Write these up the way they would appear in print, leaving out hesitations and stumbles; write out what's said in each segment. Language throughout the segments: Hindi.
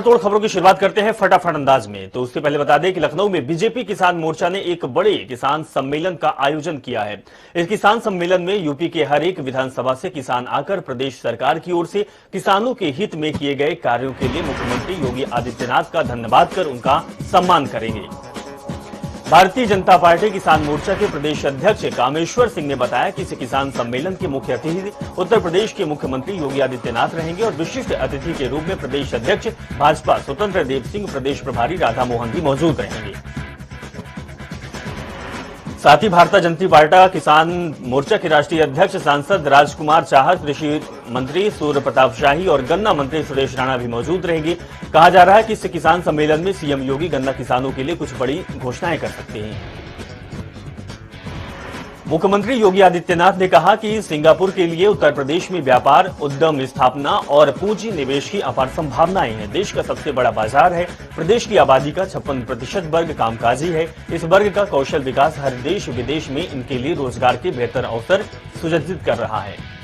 तोड़ खबरों की शुरुआत करते हैं फटाफट अंदाज में। तो उससे पहले बता दें कि लखनऊ में बीजेपी किसान मोर्चा ने एक बड़े किसान सम्मेलन का आयोजन किया है। इस किसान सम्मेलन में यूपी के हर एक विधानसभा से किसान आकर प्रदेश सरकार की ओर से किसानों के हित में किए गए कार्यों के लिए मुख्यमंत्री योगी आदित्यनाथ का धन्यवाद कर उनका सम्मान करेंगे। भारतीय जनता पार्टी किसान मोर्चा के प्रदेश अध्यक्ष कामेश्वर सिंह ने बताया कि इस किसान सम्मेलन के मुख्य अतिथि उत्तर प्रदेश के मुख्यमंत्री योगी आदित्यनाथ रहेंगे और विशिष्ट अतिथि के रूप में प्रदेश अध्यक्ष भाजपा स्वतंत्र देव सिंह, प्रदेश प्रभारी राधा मोहन भी मौजूद रहेंगे। साथ ही भारतीय जनता पार्टी किसान मोर्चा के राष्ट्रीय अध्यक्ष सांसद राजकुमार चाहत, कृषि मंत्री सूर्य प्रताप शाही और गन्ना मंत्री सुरेश राणा भी मौजूद रहेंगे। कहा जा रहा है कि इस किसान सम्मेलन में सीएम योगी गन्ना किसानों के लिए कुछ बड़ी घोषणाएं कर सकते हैं। मुख्यमंत्री योगी आदित्यनाथ ने कहा कि सिंगापुर के लिए उत्तर प्रदेश में व्यापार, उद्यम स्थापना और पूंजी निवेश की अपार संभावनाएं हैं। देश का सबसे बड़ा बाजार है। प्रदेश की आबादी का 56% वर्ग कामकाजी है। इस वर्ग का कौशल विकास हर देश विदेश में इनके लिए रोजगार के बेहतर अवसर सुजित कर रहा है।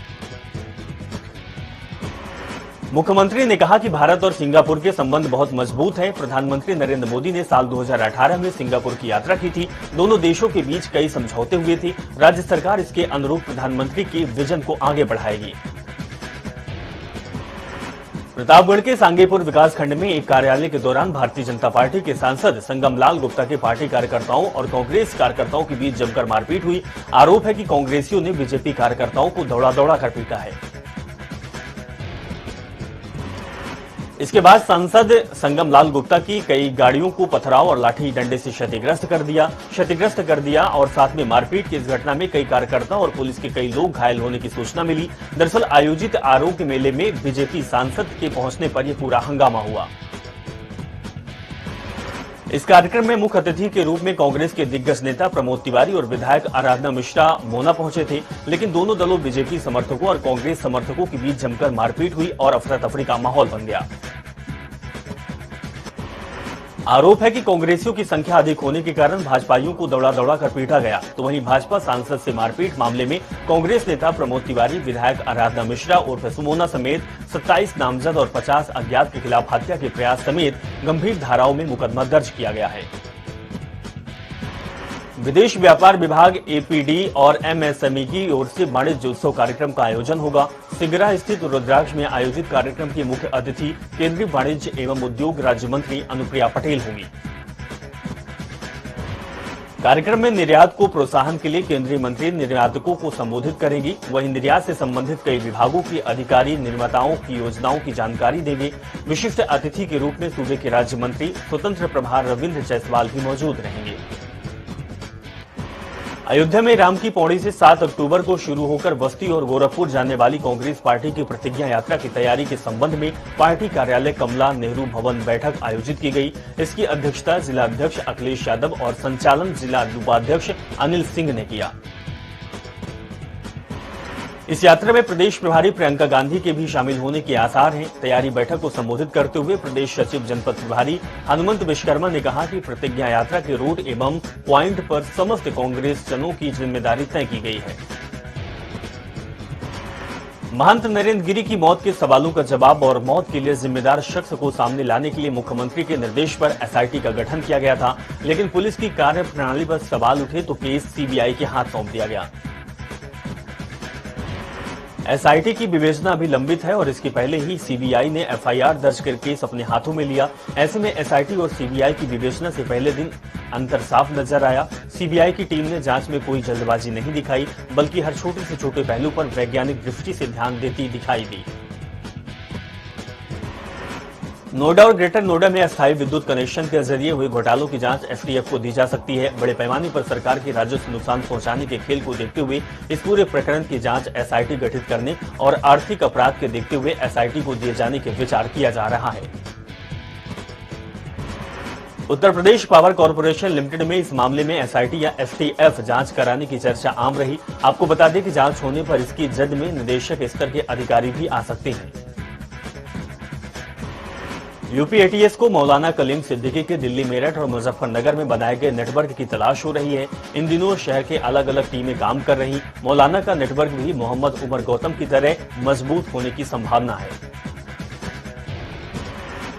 मुख्यमंत्री ने कहा कि भारत और सिंगापुर के संबंध बहुत मजबूत हैं। प्रधानमंत्री नरेंद्र मोदी ने साल 2018 में सिंगापुर की यात्रा की थी। दोनों देशों के बीच कई समझौते हुए थे। राज्य सरकार इसके अनुरूप प्रधानमंत्री के विजन को आगे बढ़ाएगी। प्रतापगढ़ के सांगेपुर विकासखंड में एक कार्यालय के दौरान भारतीय जनता पार्टी के सांसद संगम लाल गुप्ता के पार्टी कार्यकर्ताओं और कांग्रेस कार्यकर्ताओं के बीच जमकर मारपीट हुई। आरोप है कि कांग्रेसियों ने बीजेपी कार्यकर्ताओं को दौड़ा दौड़ा कर पीटा है। इसके बाद सांसद संगम लाल गुप्ता की कई गाड़ियों को पथराव और लाठी डंडे से क्षतिग्रस्त कर दिया और साथ में मारपीट की इस घटना में कई कार्यकर्ता और पुलिस के कई लोग घायल होने की सूचना मिली। दरअसल आयोजित आरोग्य मेले में बीजेपी सांसद के पहुंचने पर यह पूरा हंगामा हुआ। इस कार्यक्रम में मुख्य अतिथि के रूप में कांग्रेस के दिग्गज नेता प्रमोद तिवारी और विधायक आराधना मिश्रा मोना पहुंचे थे, लेकिन दोनों दलों बीजेपी समर्थकों और कांग्रेस समर्थकों के बीच जमकर मारपीट हुई और अफरा तफरी का माहौल बन गया। आरोप है कि कांग्रेसियों की संख्या अधिक होने के कारण भाजपाइयों को दौड़ा दौड़ा कर पीटा गया। तो वहीं भाजपा सांसद से मारपीट मामले में कांग्रेस नेता प्रमोद तिवारी, विधायक आराधना मिश्रा उर्फ सुमोना समेत 27 नामजद और 50 अज्ञात के खिलाफ हत्या के प्रयास समेत गंभीर धाराओं में मुकदमा दर्ज किया गया है। विदेश व्यापार विभाग एपीडी और एमएसएमई की ओर से वाणिज्य उत्सव कार्यक्रम का आयोजन होगा। सिगरा स्थित रुद्राक्ष में आयोजित कार्यक्रम की मुख्य अतिथि केंद्रीय वाणिज्य एवं उद्योग राज्य मंत्री अनुप्रिया पटेल होंगी। कार्यक्रम में निर्यात को प्रोत्साहन के लिए केंद्रीय मंत्री निर्यातकों को संबोधित करेंगी। वहीं निर्यात से संबंधित कई विभागों के अधिकारी निर्माताओं की योजनाओं की जानकारी देंगे। विशिष्ट अतिथि के रूप में सूबे के राज्य मंत्री स्वतंत्र प्रभार रविंद्र जायसवाल भी मौजूद रहेंगे। अयोध्या में राम की पौड़ी से 7 अक्टूबर को शुरू होकर बस्ती और गोरखपुर जाने वाली कांग्रेस पार्टी की प्रतिज्ञा यात्रा की तैयारी के संबंध में पार्टी कार्यालय कमला नेहरू भवन बैठक आयोजित की गई। इसकी अध्यक्षता जिला अध्यक्ष अखिलेश यादव और संचालन जिला उपाध्यक्ष अनिल सिंह ने किया। इस यात्रा में प्रदेश प्रभारी प्रियंका गांधी के भी शामिल होने के आसार हैं। तैयारी बैठक को संबोधित करते हुए प्रदेश सचिव जनपद प्रभारी हनुमंत विश्वकर्मा ने कहा कि प्रतिज्ञा यात्रा के रूट एवं प्वाइंट पर समस्त कांग्रेस जनों की जिम्मेदारी तय की गई है। महंत नरेंद्र गिरि की मौत के सवालों का जवाब और मौत के लिए जिम्मेदार शख्स को सामने लाने के लिए मुख्यमंत्री के निर्देश पर एसआईटी का गठन किया गया था, लेकिन पुलिस की कार्यप्रणाली पर सवाल उठे तो केस सीबीआई के हाथ सौंप दिया गया। एसआईटी की विवेचना अभी लंबित है और इसके पहले ही सीबीआई ने एफआईआर दर्ज कर केस अपने हाथों में लिया। ऐसे में एसआईटी और सीबीआई की विवेचना से पहले दिन अंतर साफ नजर आया। सीबीआई की टीम ने जांच में कोई जल्दबाजी नहीं दिखाई, बल्कि हर छोटे से छोटे पहलू पर वैज्ञानिक दृष्टि से ध्यान देती दिखाई दी। नोएडा और ग्रेटर नोएडा में अस्थायी विद्युत कनेक्शन के जरिए हुए घोटालों की जांच एफटीएफ को दी जा सकती है। बड़े पैमाने पर सरकार के राजस्व नुकसान पहुंचाने के खेल को देखते हुए इस पूरे प्रकरण की जांच एसआईटी गठित करने और आर्थिक अपराध के देखते हुए एसआईटी को दिए जाने के विचार किया जा रहा है। Uttar Pradesh power corporation limited में इस मामले में एसआईटी या एफटीएफ जांच कराने की चर्चा आम रही। आपको बता दें कि जांच होने पर इसकी जद में निदेशक स्तर के अधिकारी भी आ सकते हैं। यूपी एटीएस को मौलाना कलीम सिद्दीकी के दिल्ली, मेरठ और मुजफ्फरनगर में बनाए गए नेटवर्क की तलाश हो रही है। इन दिनों शहर के अलग अलग टीमें काम कर रही। मौलाना का नेटवर्क भी मोहम्मद उमर गौतम की तरह मजबूत होने की संभावना है।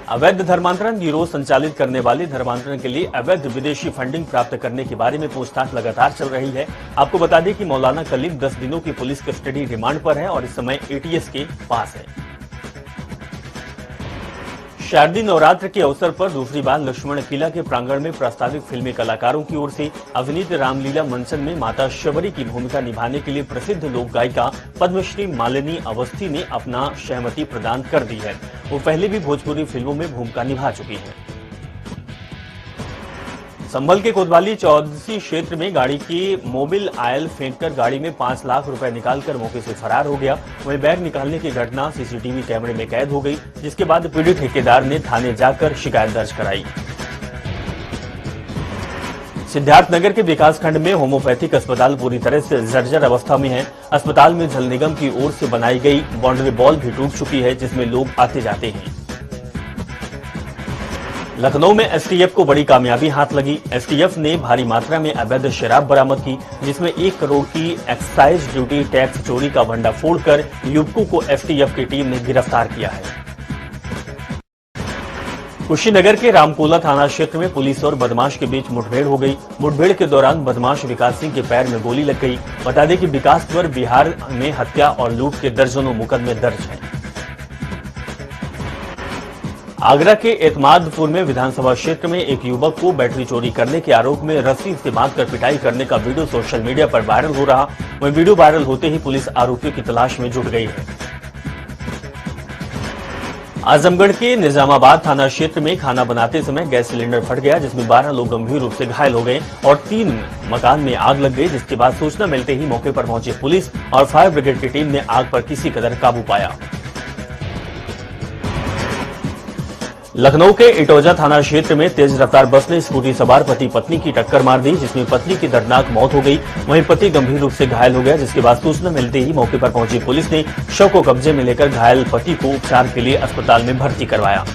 अवैध धर्मांतरण गिरोह संचालित करने वाले धर्मांतरण के लिए अवैध विदेशी फंडिंग प्राप्त करने के बारे में पूछताछ लगातार चल रही है। आपको बता दें कि मौलाना कलीम 10 दिनों की पुलिस कस्टडी रिमांड पर है और इस समय एटीएस के पास है। शारदीय नवरात्र के अवसर पर दूसरी बार लक्ष्मण किला के प्रांगण में प्रस्तावित फिल्मी कलाकारों की ओर से अभिनीत रामलीला मंचन में माता शबरी की भूमिका निभाने के लिए प्रसिद्ध लोक गायिका पद्मश्री मालिनी अवस्थी ने अपना सहमति प्रदान कर दी है। वो पहले भी भोजपुरी फिल्मों में भूमिका निभा चुकी हैं। संभल के कोतवाली चौधरी क्षेत्र में गाड़ी की मोबिल आयल फेंककर गाड़ी में 5 लाख रुपए निकालकर मौके से फरार हो गया। वहीं बैग निकालने की घटना सीसीटीवी कैमरे में कैद हो गई, जिसके बाद पीड़ित ठेकेदार ने थाने जाकर शिकायत दर्ज कराई। सिद्धार्थनगर के विकासखंड में होम्योपैथिक अस्पताल पूरी तरह से जर्जर अवस्था में है। अस्पताल में जल निगम की ओर से बनाई गई बाउंड्री वॉल भी टूट चुकी है, जिसमें लोग आते जाते हैं। लखनऊ में एसटीएफ को बड़ी कामयाबी हाथ लगी। एसटीएफ ने भारी मात्रा में अवैध शराब बरामद की, जिसमें 1 करोड़ की एक्साइज ड्यूटी टैक्स चोरी का भंडाफोड़ कर युवकों को एसटीएफ की टीम ने गिरफ्तार किया है। कुशीनगर के रामकोला थाना क्षेत्र में पुलिस और बदमाश के बीच मुठभेड़ हो गई। मुठभेड़ के दौरान बदमाश विकास सिंह के पैर में गोली लग गई। बता दें कि विकास पर बिहार में हत्या और लूट के दर्जनों मुकदमे दर्ज हैं। आगरा के एतमादपुर में विधानसभा क्षेत्र में एक युवक को बैटरी चोरी करने के आरोप में रस्सी से बांधकर पिटाई करने का वीडियो सोशल मीडिया पर वायरल हो रहा। वहीं वीडियो वायरल होते ही पुलिस आरोपियों की तलाश में जुट गई है। आजमगढ़ के निजामाबाद थाना क्षेत्र में खाना बनाते समय गैस सिलेंडर फट गया, जिसमें 12 लोग गंभीर रूप से घायल हो गए और 3 मकान में आग लग गई, जिसके बाद सूचना मिलते ही मौके पर पहुंची पुलिस और फायर ब्रिगेड की टीम ने आग पर किसी कदर काबू पाया। लखनऊ के इटौजा थाना क्षेत्र में तेज रफ्तार बस ने स्कूटी सवार पति पत्नी की टक्कर मार दी, जिसमें पत्नी की दर्दनाक मौत हो गई। वहीं पति गंभीर रूप से घायल हो गया, जिसके बाद सूचना मिलते ही मौके पर पहुंची पुलिस ने शव को कब्जे में लेकर घायल पति को उपचार के लिए अस्पताल में भर्ती करवाया।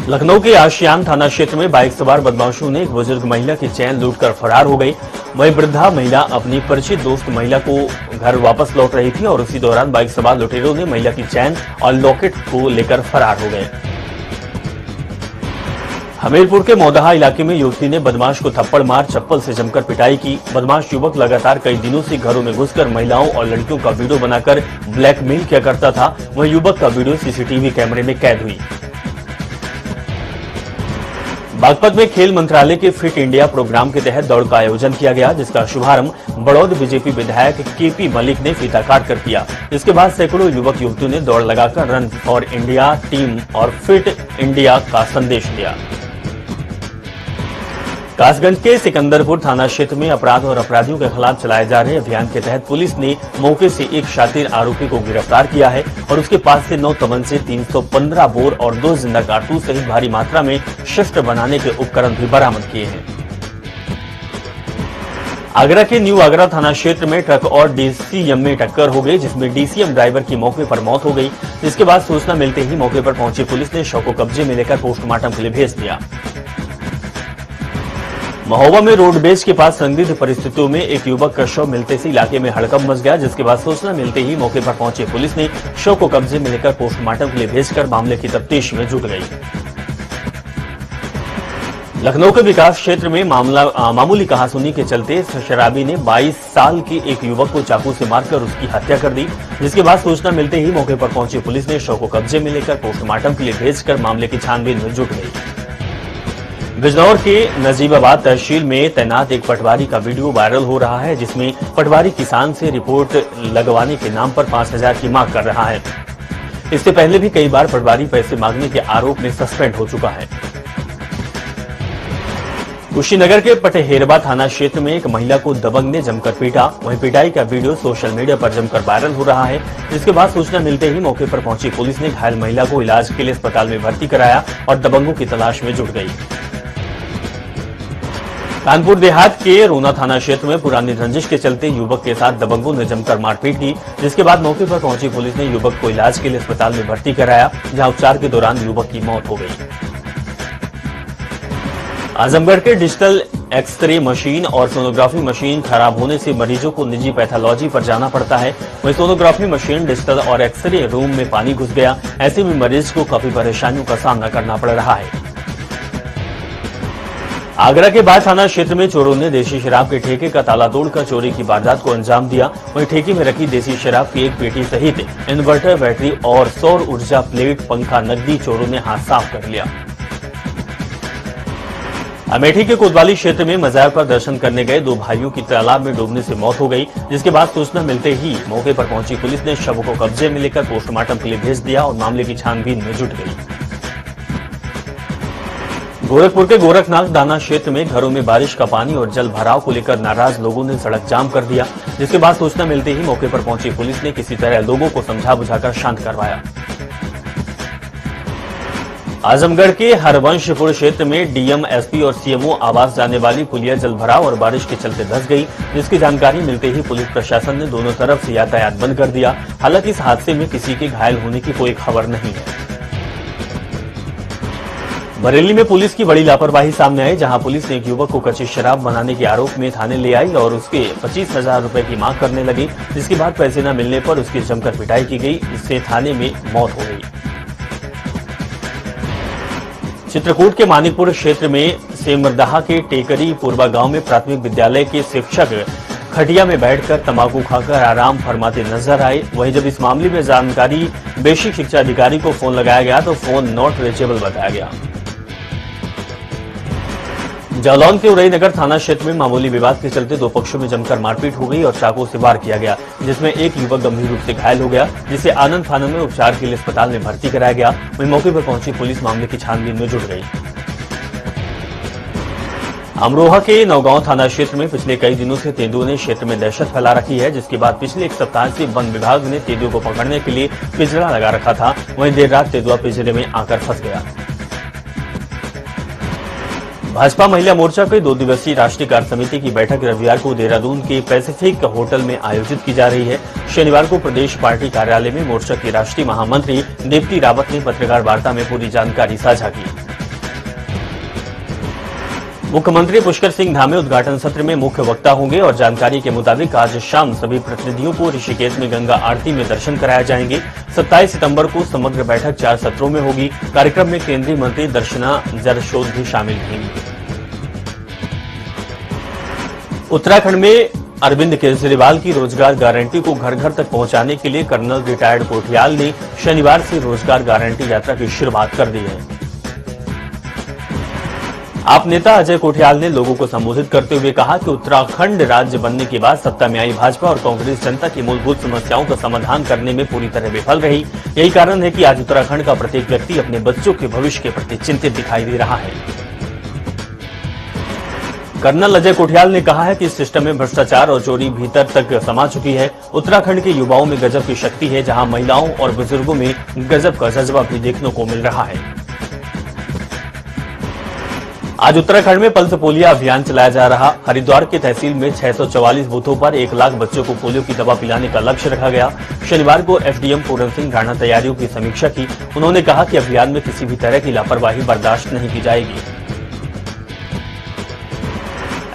लखनऊ के आशियान थाना क्षेत्र में बाइक सवार बदमाशों ने एक बुजुर्ग महिला की चैन लूटकर फरार हो गई। वहीं वृद्धा महिला अपनी परिचित दोस्त महिला को घर वापस लौट रही थी और उसी दौरान बाइक सवार लुटेरों ने महिला की चैन और लॉकेट को लेकर फरार हो गए। हमीरपुर के मौदहा इलाके में युवती ने बदमाश को थप्पड़ मार चप्पल से जमकर पिटाई की। बदमाश युवक लगातार कई दिनों से घरों में घुसकर महिलाओं और लड़कियों का वीडियो बनाकर ब्लैकमेल किया करता था। वहीं युवक का वीडियो सीसीटीवी कैमरे में कैद हुई। बागपत में खेल मंत्रालय के फिट इंडिया प्रोग्राम के तहत दौड़ का आयोजन किया गया, जिसका शुभारंभ बड़ौद बीजेपी विधायक केपी मलिक ने फीता काट कर किया। इसके बाद सैकड़ों युवक युवतियों ने दौड़ लगाकर रन फॉर इंडिया टीम और फिट इंडिया का संदेश दिया। कासगंज के सिकंदरपुर थाना क्षेत्र में अपराध और अपराधियों के खिलाफ चलाए जा रहे अभियान के तहत पुलिस ने मौके से एक शातिर आरोपी को गिरफ्तार किया है और उसके पास से 9 तमंचे, 315 बोर और 2 जिंदा कारतूस सहित भारी मात्रा में शस्त्र बनाने के उपकरण भी बरामद किए हैं। आगरा के न्यू आगरा थाना क्षेत्र में ट्रक और डीसीएम में टक्कर हो गई, जिसमें डीसीएम ड्राइवर की मौके पर मौत हो गई। जिसके बाद सूचना मिलते ही मौके पर पहुंची पुलिस ने शव को कब्जे में लेकर पोस्टमार्टम के लिए भेज दिया। महोबा में रोडबेज के पास संदिग्ध परिस्थितियों में एक युवक का शव मिलते से इलाके में हड़कंप मच गया, जिसके बाद सूचना मिलते ही मौके पर पहुंची पुलिस ने शव को कब्जे में लेकर पोस्टमार्टम के लिए भेजकर मामले की तफ्तीश में जुट गई। लखनऊ के विकास क्षेत्र में मामूली कहासुनी के चलते शराबी ने 22 साल के एक युवक को चाकू से मारकर उसकी हत्या कर दी, जिसके बाद सूचना मिलते ही मौके पर पहुंची पुलिस ने शव को कब्जे में लेकर पोस्टमार्टम के लिए भेजकर मामले की छानबीन में जुट गई। बिजनौर के नजीबाबाद तहसील में तैनात एक पटवारी का वीडियो वायरल हो रहा है, जिसमें पटवारी किसान से रिपोर्ट लगवाने के नाम पर 5000 की मांग कर रहा है। इससे पहले भी कई बार पटवारी पैसे मांगने के आरोप में सस्पेंड हो चुका है। कुशीनगर के पटहेरवा थाना क्षेत्र में एक महिला को दबंग ने जमकर पीटा। वहीं पिटाई का वीडियो सोशल मीडिया पर जमकर वायरल हो रहा है, जिसके बाद सूचना मिलते ही मौके पर पहुंची पुलिस ने घायल महिला को इलाज के लिए अस्पताल में भर्ती कराया और दबंगों की तलाश में जुट गई। कानपुर देहात के रोना थाना क्षेत्र में पुरानी रंजिश के चलते युवक के साथ दबंगों ने जमकर मारपीट की, जिसके बाद मौके पर पहुंची पुलिस ने युवक को इलाज के लिए अस्पताल में भर्ती कराया, जहां उपचार के दौरान युवक की मौत हो गई। आजमगढ़ के डिजिटल एक्सरे मशीन और सोनोग्राफी मशीन खराब होने से मरीजों को निजी पैथोलॉजी पर जाना पड़ता है। वहीं सोनोग्राफी मशीन डिजिटल और एक्सरे रूम में पानी घुस गया। ऐसे में मरीज को काफी परेशानियों का सामना करना पड़ रहा है। आगरा के बाढ़ थाना क्षेत्र में चोरों ने देसी शराब के ठेके का ताला तोड़कर चोरी की वारदात को अंजाम दिया। वहीं ठेके में रखी देसी शराब की एक पेटी सहित इन्वर्टर, बैटरी और सौर ऊर्जा प्लेट, पंखा नकदी चोरों ने हाथ साफ कर लिया। अमेठी के कोतवाली क्षेत्र में मजार पर दर्शन करने गए दो भाइयों की तालाब में डूबने से मौत हो गई, जिसके बाद सूचना मिलते ही मौके पर पहुंची पुलिस ने शव को कब्जे में लेकर पोस्टमार्टम के लिए भेज दिया और मामले की छानबीन में जुट गई। गोरखपुर के गोरखनाथ दाना क्षेत्र में घरों में बारिश का पानी और जल भराव को लेकर नाराज लोगों ने सड़क जाम कर दिया, जिसके बाद सूचना मिलते ही मौके पर पहुंची पुलिस ने किसी तरह लोगों को समझा बुझाकर शांत करवाया। आजमगढ़ के हरवंशपुर क्षेत्र में डीएम, एसपी और सीएमओ आवास जाने वाली पुलिया जल भराव और बारिश के चलते धंस गई, जिसकी जानकारी मिलते ही पुलिस प्रशासन ने दोनों तरफ से यातायात बंद कर दिया। हालांकि इस हादसे में किसी के घायल होने की कोई खबर नहीं है। बरेली में पुलिस की बड़ी लापरवाही सामने आई, जहां पुलिस ने एक युवक को कच्ची शराब बनाने के आरोप में थाने ले आई और उसके 25,000 रुपए की मांग करने लगी, जिसके बाद पैसे न मिलने पर उसकी जमकर पिटाई की गई, जिससे थाने में मौत हो गई। चित्रकूट के मानिकपुर क्षेत्र में सेमरदाहा के टेकरी पूर्वा गांव में प्राथमिक विद्यालय के शिक्षक खटिया में बैठकर तंबाकू खाकर आराम फरमाते नजर आए। वहीं जब इस मामले में जानकारी बेसिक शिक्षा अधिकारी को फोन लगाया गया तो फोन नॉट रीचेबल बताया गया। जालौन के उरईनगर थाना क्षेत्र में मामूली विवाद के चलते दो पक्षों में जमकर मारपीट हो गई और चाकू से वार किया गया, जिसमें एक युवक गंभीर रूप से घायल हो गया, जिसे आनंद फानंद में उपचार के लिए अस्पताल में भर्ती कराया गया। वहीं मौके पर पहुंची पुलिस मामले की छानबीन में जुट गई। अमरोहा के नौगांव थाना क्षेत्र में पिछले कई दिनों से तेंदुओं ने क्षेत्र में दहशत फैला रखी है, जिसके बाद पिछले एक सप्ताह से वन विभाग ने तेंदुओं को पकड़ने के लिए पिंजरा लगा रखा था। वहीं देर रात तेंदुआ पिंजरे में आकर फंस गया। भाजपा महिला मोर्चा की 2 दिवसीय राष्ट्रीय कार्य समिति की बैठक रविवार को देहरादून के पैसिफिक होटल में आयोजित की जा रही है। शनिवार को प्रदेश पार्टी कार्यालय में मोर्चा की राष्ट्रीय महामंत्री दीप्ति रावत ने पत्रकार वार्ता में पूरी जानकारी साझा की। मुख्यमंत्री पुष्कर सिंह धामी उद्घाटन सत्र में मुख्य वक्ता होंगे और जानकारी के मुताबिक आज शाम सभी प्रतिनिधियों को ऋषिकेश में गंगा आरती में दर्शन कराए जाएंगे। 27 सितंबर को समग्र बैठक 4 सत्रों में होगी। कार्यक्रम में केंद्रीय मंत्री दर्शना जरशोद भी शामिल रहेंगी। उत्तराखंड में अरविंद केजरीवाल की रोजगार गारंटी को घर घर तक पहुंचाने के लिए कर्नल रिटायर्ड कोठियाल ने शनिवार से रोजगार गारंटी यात्रा की शुरुआत कर दी है। आप नेता अजय कोठियाल ने लोगों को संबोधित करते हुए कहा कि उत्तराखंड राज्य बनने के बाद सत्ता में आई भाजपा और कांग्रेस जनता की मूलभूत समस्याओं का समाधान करने में पूरी तरह विफल रही। यही कारण है कि आज उत्तराखंड का प्रत्येक व्यक्ति अपने बच्चों के भविष्य के प्रति चिंतित दिखाई दे रहा है। कर्नल अजय कोठियाल ने कहा है कि इस सिस्टम में भ्रष्टाचार और चोरी भीतर तक समा चुकी है। उत्तराखंड के युवाओं में गजब की शक्ति है, जहां महिलाओं और बुजुर्गों में गजब का जज्बा भी देखने को मिल रहा है। आज उत्तराखंड में पल्स पोलियो अभियान चलाया जा रहा। हरिद्वार के तहसील में 644 बूथों पर 1 लाख बच्चों को पोलियो की दवा पिलाने का लक्ष्य रखा गया। शनिवार को एसडीएम पूरन सिंह राणा तैयारियों की समीक्षा की। उन्होंने कहा कि अभियान में किसी भी तरह की लापरवाही बर्दाश्त नहीं की जाएगी।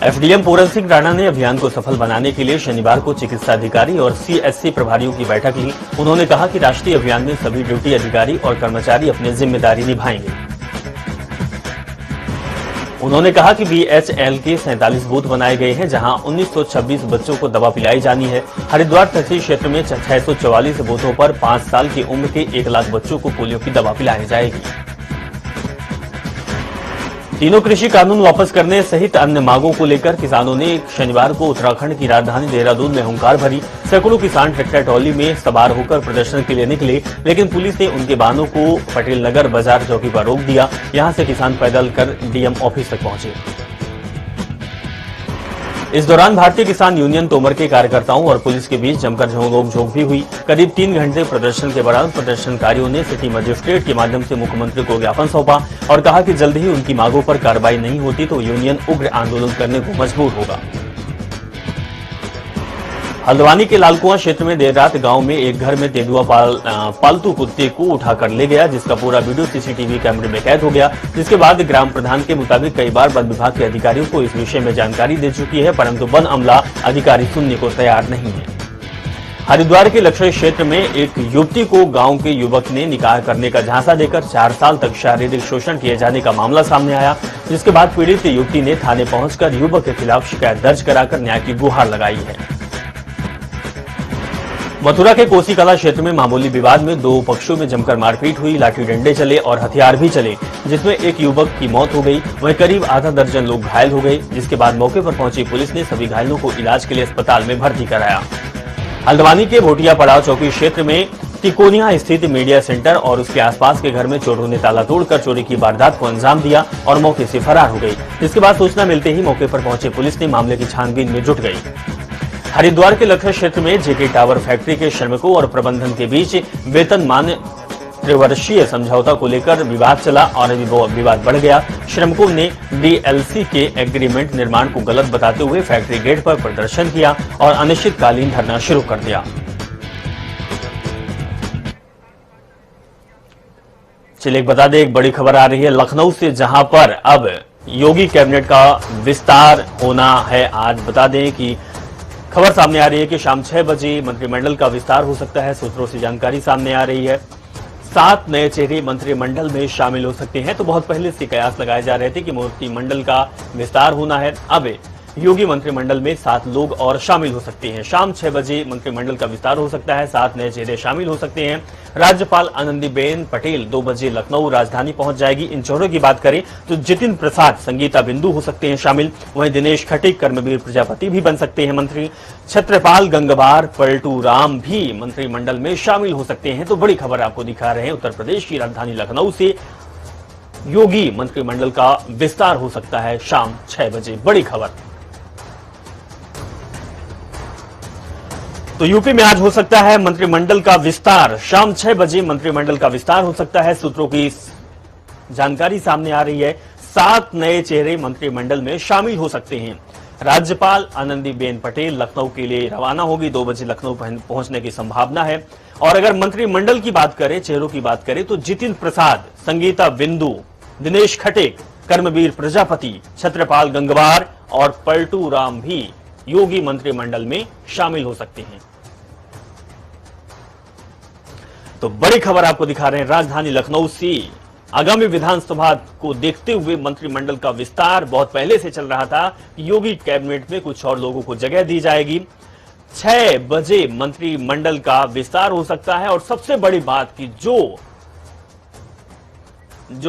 एसडीएम पूरन सिंह राणा ने अभियान को सफल बनाने के लिए शनिवार को चिकित्सा अधिकारी और सीएससी प्रभारियों की बैठक ली। उन्होंने कहा कि राष्ट्रीय अभियान में सभी ड्यूटी अधिकारी और कर्मचारी अपनी जिम्मेदारी निभाएंगे। उन्होंने कहा कि बीएचएल के 47 बूथ बनाए गए हैं, जहां 1926 बच्चों को दवा पिलाई जानी है। हरिद्वार तहसील क्षेत्र में 644 बूथों पर 5 साल की उम्र के 1 लाख बच्चों को पोलियो की दवा पिलाई जाएगी। तीनों कृषि कानून वापस करने सहित अन्य मांगों को लेकर किसानों ने शनिवार को उत्तराखंड की राजधानी देहरादून में हुंकार भरी। सैकड़ों किसान ट्रैक्टर ट्रॉली में सवार होकर प्रदर्शन के लिए निकले, लेकिन पुलिस ने उनके वाहनों को पटेल नगर बाजार चौकी पर रोक दिया। यहां से किसान पैदल कर डीएम ऑफिस तक पहुंचे। इस दौरान भारतीय किसान यूनियन तोमर के कार्यकर्ताओं और पुलिस के बीच जमकर नोक-झोंक भी हुई। करीब 3 घंटे प्रदर्शन के दौरान प्रदर्शनकारियों ने सिटी मजिस्ट्रेट के माध्यम से मुख्यमंत्री को ज्ञापन सौंपा और कहा कि जल्द ही उनकी मांगों पर कार्रवाई नहीं होती तो यूनियन उग्र आंदोलन करने को मजबूर होगा। हल्द्वानी के लालकुआं क्षेत्र में देर रात गांव में एक घर में तेंदुआ पालतू कुत्ते को उठाकर ले गया, जिसका पूरा वीडियो सीसीटीवी कैमरे में कैद हो गया। जिसके बाद ग्राम प्रधान के मुताबिक कई बार वन विभाग के अधिकारियों को इस विषय में जानकारी दे चुकी है, परंतु वन अमला अधिकारी सुनने को तैयार नहीं है। हरिद्वार के लक्ष्य क्षेत्र में एक युवती को गांव के युवक ने निकाह करने का झांसा देकर 4 साल तक शारीरिक शोषण किए जाने का मामला सामने आया, जिसके बाद पीड़ित युवती ने थाने पहुंचकर युवक के खिलाफ शिकायत दर्ज कराकर न्याय की गुहार लगाई है। मथुरा के कोसी कला क्षेत्र में मामूली विवाद में 2 पक्षों में जमकर मारपीट हुई, लाठी डंडे चले और हथियार भी चले, जिसमें एक युवक की मौत हो गई, वहीं करीब आधा दर्जन लोग घायल हो गए। जिसके बाद मौके पर पहुंची पुलिस ने सभी घायलों को इलाज के लिए अस्पताल में भर्ती कराया। हल्द्वानी के भोटिया पड़ाव चौकी क्षेत्र में तिकोनिया स्थित मीडिया सेंटर और उसके आसपास के घर में चोरों ने ताला तोड़कर चोरी की वारदात को अंजाम दिया और मौके से फरार हो गई। इसके बाद सूचना मिलते ही मौके पर पहुंची पुलिस ने मामले की छानबीन में जुट गई। हरिद्वार के लक्ष्य क्षेत्र में जेके टावर फैक्ट्री के श्रमिकों और प्रबंधन के बीच वेतनमान त्रिवर्षीय समझौता को लेकर विवाद चला और विवाद बढ़ गया। श्रमिकों ने डीएलसी के एग्रीमेंट निर्माण को गलत बताते हुए फैक्ट्री गेट पर प्रदर्शन किया और अनिश्चितकालीन धरना शुरू कर दिया। चलिए बता दें, एक बड़ी खबर आ रही है लखनऊ से, जहां पर अब योगी कैबिनेट का विस्तार होना है। आज बता दें कि खबर सामने आ रही है कि शाम 6 बजे मंत्रिमंडल का विस्तार हो सकता है। सूत्रों से जानकारी सामने आ रही है 7 नए चेहरे मंत्रिमंडल में शामिल हो सकते हैं। तो बहुत पहले से कयास लगाए जा रहे थे कि मंत्रिमंडल का विस्तार होना है। अब योगी मंत्रिमंडल में 7 लोग और शामिल हो सकते हैं। शाम 6 बजे मंत्रिमंडल का विस्तार हो सकता है, 7 नए चेहरे शामिल हो सकते हैं। राज्यपाल आनंदीबेन पटेल 2 बजे लखनऊ राजधानी पहुंच जाएगी। इन चेहरों की बात करें तो जितिन प्रसाद, संगीता बिंदु हो सकते हैं शामिल, वहीं दिनेश खटीक, कर्मवीर प्रजापति भी बन सकते हैं मंत्री। छत्रपाल गंगवार, पलटू राम भी मंत्रिमंडल में शामिल हो सकते हैं। तो बड़ी खबर आपको दिखा रहे हैं, उत्तर प्रदेश की राजधानी लखनऊ से योगी मंत्रिमंडल का विस्तार हो सकता है शाम 6 बजे। बड़ी खबर। तो यूपी में आज हो सकता है मंत्रिमंडल का विस्तार, शाम 6 बजे मंत्रिमंडल का विस्तार हो सकता है। सूत्रों की जानकारी सामने आ रही है 7 नए चेहरे मंत्रिमंडल में शामिल हो सकते हैं। राज्यपाल आनंदीबेन पटेल लखनऊ के लिए रवाना होगी, 2 बजे लखनऊ पहुंचने की संभावना है। और अगर मंत्रिमंडल की बात करें, चेहरों की बात करें तो जितिन प्रसाद, संगीता बिंदु, दिनेश खटीक, कर्मवीर प्रजापति, छत्रपाल गंगवार और पलटू राम भी योगी मंत्रिमंडल में शामिल हो सकते हैं। तो बड़ी खबर आपको दिखा रहे हैं राजधानी लखनऊ से। आगामी विधानसभा को देखते हुए मंत्रिमंडल का विस्तार बहुत पहले से चल रहा था। योगी कैबिनेट में कुछ और लोगों को जगह दी जाएगी। 6 बजे मंत्रिमंडल का विस्तार हो सकता है। और सबसे बड़ी बात कि जो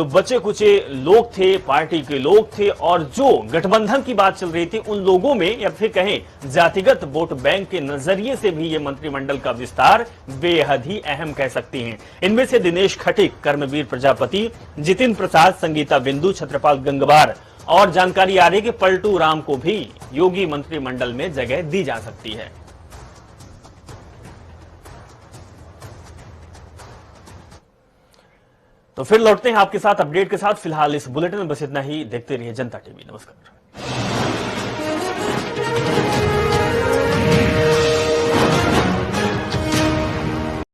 बचे कुचे लोग थे, पार्टी के लोग थे और जो गठबंधन की बात चल रही थी, उन लोगों में या फिर कहें जातिगत वोट बैंक के नजरिए से भी ये मंत्रिमंडल का विस्तार बेहद ही अहम कह सकते हैं। इनमें से दिनेश खटीक, कर्मवीर प्रजापति, जितिन प्रसाद, संगीता बिंदु, छत्रपाल गंगवार और जानकारी आ रही है कि पलटू राम को भी योगी मंत्रिमंडल में जगह दी जा सकती है। तो फिर लौटते हैं आपके साथ अपडेट के साथ। फिलहाल इस बुलेटिन में बस इतना ही। देखते रहिए जनता टीवी। नमस्कार।